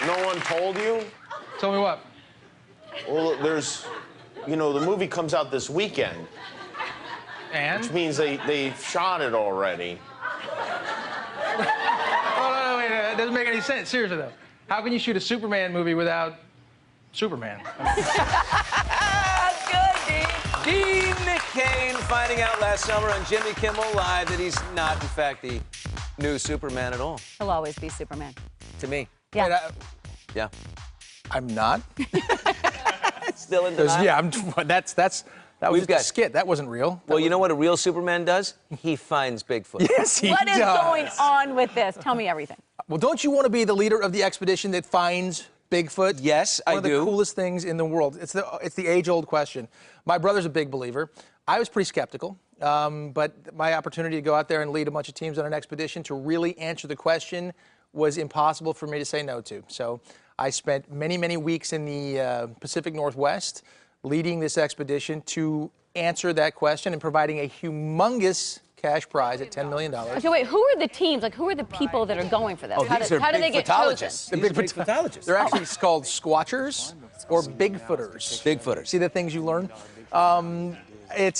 No one told you? Tell me what? Well, there's, you know, the movie comes out this weekend. And? Which means they shot it already. Oh, no, wait, it doesn't make any sense. Seriously, though. How can you shoot a Superman movie without Superman? Dean Cain finding out last summer on Jimmy Kimmel Live that he's not, in fact, the new Superman at all. He'll always be Superman. To me. Yeah. Wait, Yeah. I'm not. Still in denial? Yeah, that was just a skit. That wasn't real. Well, you know what a real Superman does? He finds Bigfoot. Yes, he does. What is going on with this? Tell me everything. Well, don't you want to be the leader of the expedition that finds Bigfoot? Yes, I do. One of the coolest things in the world. It's the age-old question. My brother's a big believer. I was pretty skeptical, but my opportunity to go out there and lead a bunch of teams on an expedition to really answer the question was impossible for me to say no to. So I spent many, many weeks in the Pacific Northwest leading this expedition to answer that question and providing a humongous cash prize at $10 million. Okay, wait, who are the teams? Like, who are the people that are going for this? Oh, how these do are they get chosen? These are big photologists. They're actually called squatchers or Bigfooters. Bigfooters. See the things you learn? And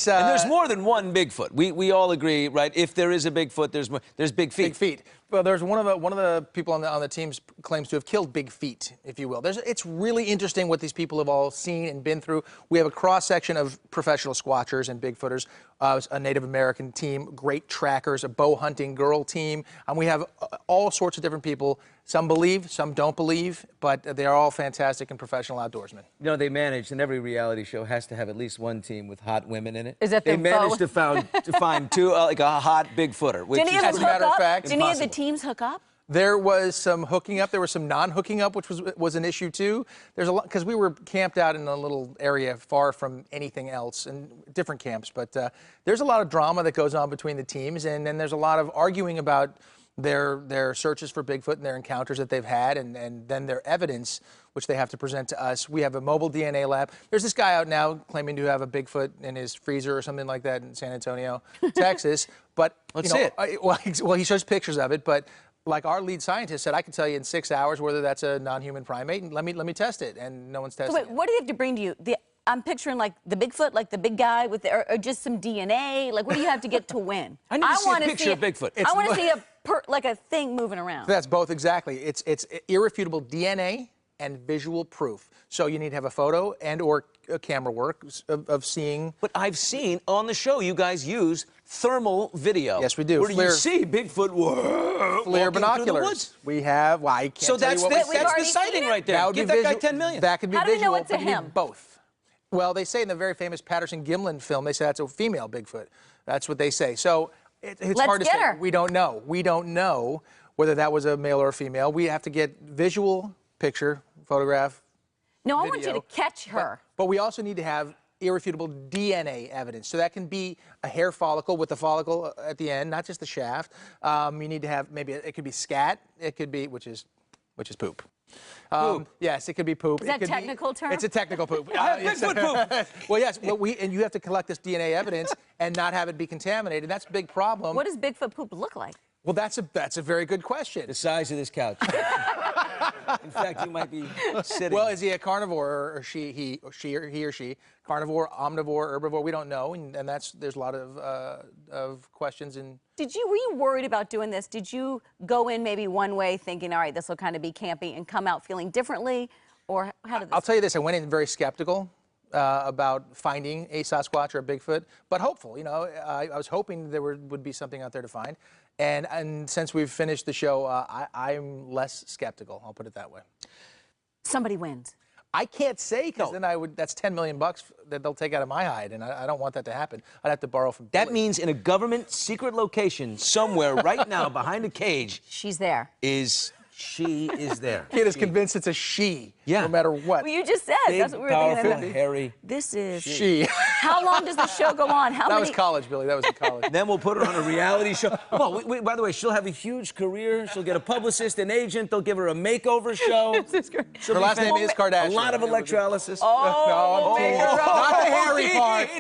there's more than one Bigfoot. We all agree, right? If there is a Bigfoot, there's big feet. Big feet. Well, there's one of the people on the teams claims to have killed big feet, if you will. It's really interesting what these people have all seen and been through. We have a cross section of professional squatchers and Bigfooters, a Native American team, great trackers, a bow hunting girl team, and we have all sorts of different people. Some believe, some don't believe, but they are all fantastic and professional outdoorsmen. You know, they managed, and every reality show has to have at least one team with hot women in it. Is that they managed to find two, like a hot Bigfooter, which is, as a matter of fact, Did any of the teams hook up? There was some hooking up. There was some non-hooking up, which was an issue too. There's a lot because we were camped out in a little area far from anything else, and different camps. But there's a lot of drama that goes on between the teams, and then there's a lot of arguing about their searches for Bigfoot and their encounters that they've had, and then their evidence, which they have to present to us. We have a mobile DNA lab. There's this guy out now claiming to have a Bigfoot in his freezer or something like that in San Antonio, Texas. But let's see it. Well, he shows pictures of it, but like our lead scientist said, I can tell you in 6 hours whether that's a non-human primate, and let me test it, and no one's testing So wait, what do they have to bring to you? I'm picturing like the Bigfoot, like the big guy with or just some DNA. Like, what do you have to get to win? I need to see a picture of Bigfoot. I want to see like a thing moving around. That's both, exactly. It's irrefutable DNA and visual proof. So you need to have a photo and or camera work of seeing. But I've seen on the show you guys use thermal video. Yes, we do. Where you see Bigfoot FLIR binoculars. We have. Well, I can't so tell that's you what the sighting right there. Give that guy 10 million. That could be How do we visual. know it's a him? Both. Well, they say in the very famous Patterson-Gimlin film, they say that's a female Bigfoot. That's what they say. So it's hard to say. We don't know. We don't know whether that was a male or a female. We have to get visual picture, photograph. No, video. I want you to catch her. But we also need to have irrefutable DNA evidence. So that can be a hair follicle with the follicle at the end, not just the shaft. You need to have it could be scat. It could be which is poop. Poop. Yes, it could be poop. Is that a technical term? It's a technical poop. Bigfoot poop. Well, yes. And you have to collect this DNA evidence and not have it be contaminated. That's a big problem. What does Bigfoot poop look like? Well, that's a very good question. The size of this couch. In fact, you might be sitting. Well, is he a carnivore or he or she? Carnivore, omnivore, herbivore? We don't know, and there's a lot of questions. Were you worried about doing this? Did you go in maybe one way thinking, all right, this will kind of be campy, and come out feeling differently, or how did this? I'll tell you this: I went in very skeptical about finding a Sasquatch or a Bigfoot, but hopeful. You know, I was hoping there would be something out there to find. And since we've finished the show, I'm less skeptical. I'll put it that way. Somebody wins. I can't say because then that's $10 million that they'll take out of my hide, and I don't want that to happen. I'd have to borrow from. That means in a government secret location somewhere right now behind a cage. She's there. She is there. Kid is convinced it's a she. Yeah. No matter what. Well, you just said Big, that's what we were powerful, thinking. hairy. This is she. How long does the show go on? That was college, Billy. That was in college. Then we'll put her on a reality show. Well, by the way, she'll have a huge career. She'll get a publicist, an agent. They'll give her a makeover show. Her last name is Kardashian. A lot of electrolysis. No, not the hairy part.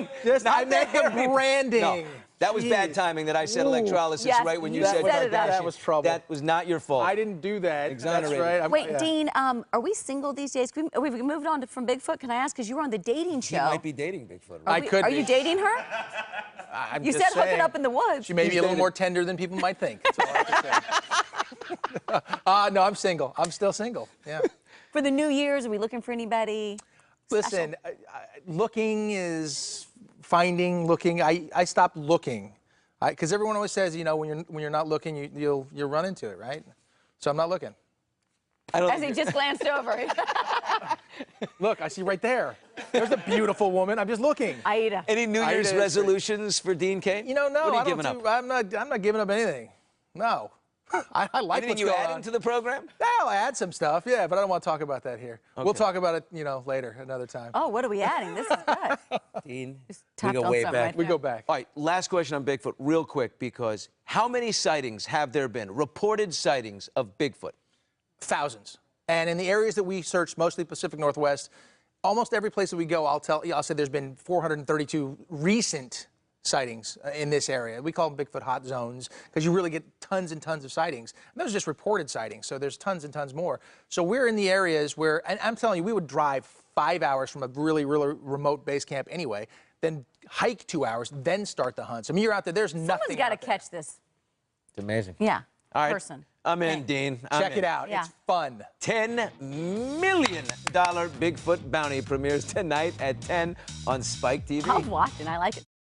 I meant the branding. No. That was bad timing that I said electrolysis Yes, right when you you said set it up. That was trouble. That was not your fault. I didn't do that. Exonerated. That's right. Wait, yeah. Dean, are we single these days? We've moved on from Bigfoot. Can I ask? Because you were on the dating show. He might be dating Bigfoot. I could Are be. you dating her? I'm You just said hook it saying. up in the woods. She may be a little dating. more tender than people might think. That's all I have to say. No, I'm single. I'm still single. Yeah. For the New Year's, are we looking for anybody? Listen, looking is finding. Looking. I stopped looking, because everyone always says, you know, when you're not looking, you'll run into it, right? So I'm not looking. I don't As think he just glanced over. Look, I see right there. There's a beautiful woman. I'm just looking. Aida. Any New I Year's did. resolutions for Dean Cain? You know, no, What are you I don't giving do, up? I'm not giving up anything. No. I like Anything what's you going adding on. to the program? No, I add some stuff, yeah, but I don't want to talk about that here. We'll talk about it, you know, later, another time. Oh, what are we adding? This is good. Dean, we tapped go on way something back. right We go back. All right, last question on Bigfoot, real quick, because how many sightings have there been, reported sightings of Bigfoot? Thousands. And in the areas that we searched, mostly Pacific Northwest, almost every place that we go, I'll say there's been 432 recent sightings in this area. We call them Bigfoot hot zones because you really get tons and tons of sightings. And those are just reported sightings, so there's tons and tons more. So we're in the areas where, and I'm telling you, we would drive 5 hours from a really, really remote base camp anyway, then hike 2 hours, then start the hunts. I mean, you're out there, there's nothing. Someone's got to out there. catch this. It's amazing. Yeah. All right, Person. I'm in, Thing. Dean. I'm Check in. it out. Yeah. It's fun. $10 million Bigfoot Bounty premieres tonight at 10 on Spike TV. I'll watch and I like it.